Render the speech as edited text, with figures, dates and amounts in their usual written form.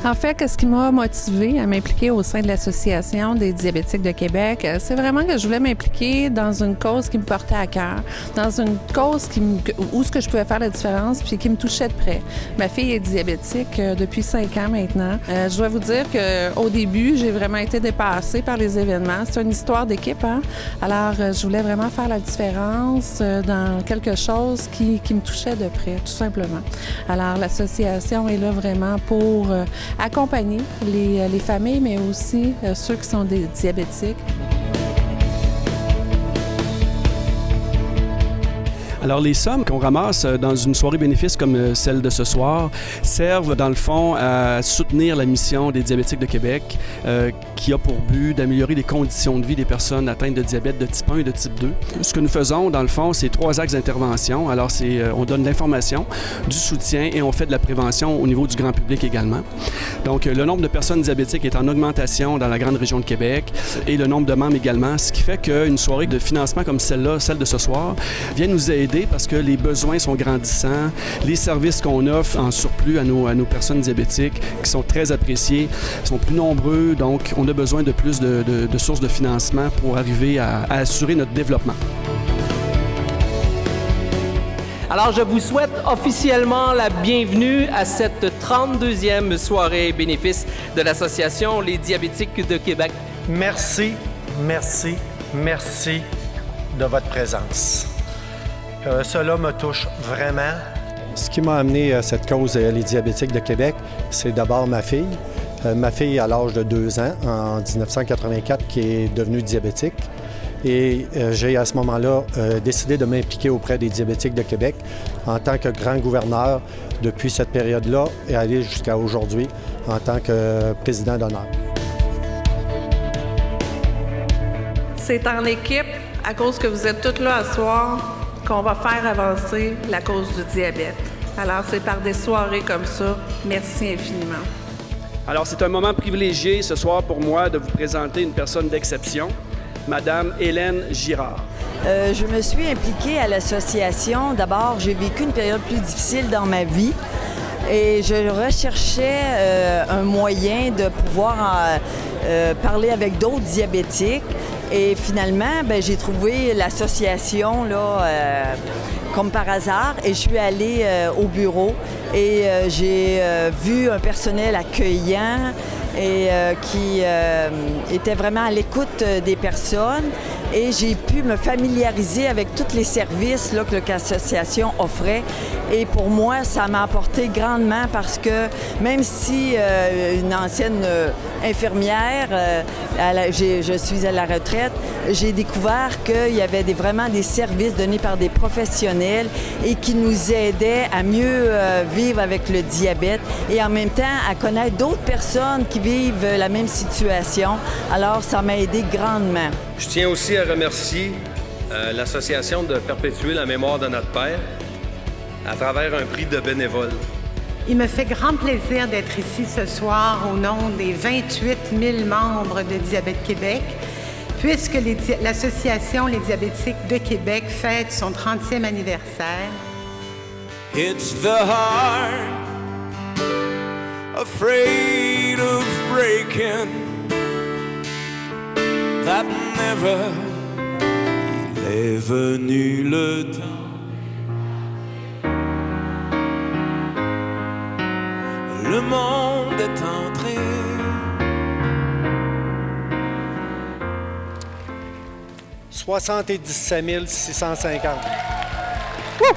En fait, ce qui m'a motivée à m'impliquer au sein de l'Association des diabétiques de Québec, c'est vraiment que je voulais m'impliquer dans une cause qui me portait à cœur, dans une cause où ce que je pouvais faire la différence puis qui me touchait de près. Ma fille est diabétique depuis 5 ans maintenant. Je dois vous dire qu'au début, j'ai vraiment été dépassée par les événements. C'est une histoire d'équipe, hein? Alors, je voulais vraiment faire la différence dans quelque chose qui me touchait de près, tout simplement. Alors, l'association est là vraiment pour accompagner les familles, mais aussi ceux qui sont des diabétiques. Alors, les sommes qu'on ramasse dans une soirée bénéfice comme celle de ce soir servent, dans le fond, à soutenir la mission des diabétiques de Québec qui a pour but d'améliorer les conditions de vie des personnes atteintes de diabète de type 1 et de type 2. Ce que nous faisons, dans le fond, c'est 3 axes d'intervention. Alors, on donne de l'information, du soutien et on fait de la prévention au niveau du grand public également. Donc, le nombre de personnes diabétiques est en augmentation dans la grande région de Québec et le nombre de membres également, ce qui fait qu'une soirée de financement comme celle-là, celle de ce soir, vient nous aider parce que les besoins sont grandissants, les services qu'on offre en surplus à nos personnes diabétiques qui sont très appréciés, sont plus nombreux, donc on a besoin de plus de sources de financement pour arriver à assurer notre développement. Alors, je vous souhaite officiellement la bienvenue à cette 32e soirée bénéfice de l'Association Les Diabétiques de Québec. Merci, merci, merci de votre présence. Cela me touche vraiment. Ce qui m'a amené à cette cause, les diabétiques de Québec, c'est d'abord ma fille. Ma fille, à l'âge de 2 ans, en 1984, qui est devenue diabétique. Et j'ai, à ce moment-là, décidé de m'impliquer auprès des diabétiques de Québec en tant que grand gouverneur depuis cette période-là et aller jusqu'à aujourd'hui en tant que président d'honneur. C'est en équipe, à cause que vous êtes toutes là à soir, qu'on va faire avancer la cause du diabète. Alors, c'est par des soirées comme ça. Merci infiniment. Alors, c'est un moment privilégié ce soir pour moi de vous présenter une personne d'exception, Madame Hélène Girard. Je me suis impliquée à l'association. D'abord, j'ai vécu une période plus difficile dans ma vie et je recherchais un moyen de pouvoir parler avec d'autres diabétiques. Et finalement, j'ai trouvé l'association là, comme par hasard et je suis allée au bureau et j'ai vu un personnel accueillant et qui était vraiment à l'écoute des personnes. Et j'ai pu me familiariser avec tous les services là, que l'association offrait. Et pour moi, ça m'a apporté grandement parce que même si une ancienne infirmière, je suis à la retraite, j'ai découvert qu'il y avait vraiment des services donnés par des professionnels et qui nous aidaient à mieux vivre avec le diabète et en même temps à connaître d'autres personnes qui vivent la même situation. Alors, ça m'a aidé grandement. Je tiens aussi à remercier l'association de perpétuer la mémoire de notre père à travers un prix de bénévoles. Il me fait grand plaisir d'être ici ce soir au nom des 28 000 membres de Diabète Québec, puisque l'association Les Diabétiques de Québec fête son 30e anniversaire. It's the heart afraid of breaking that never, il est venu le temps. Le monde est entré. « 77 650. Wouh!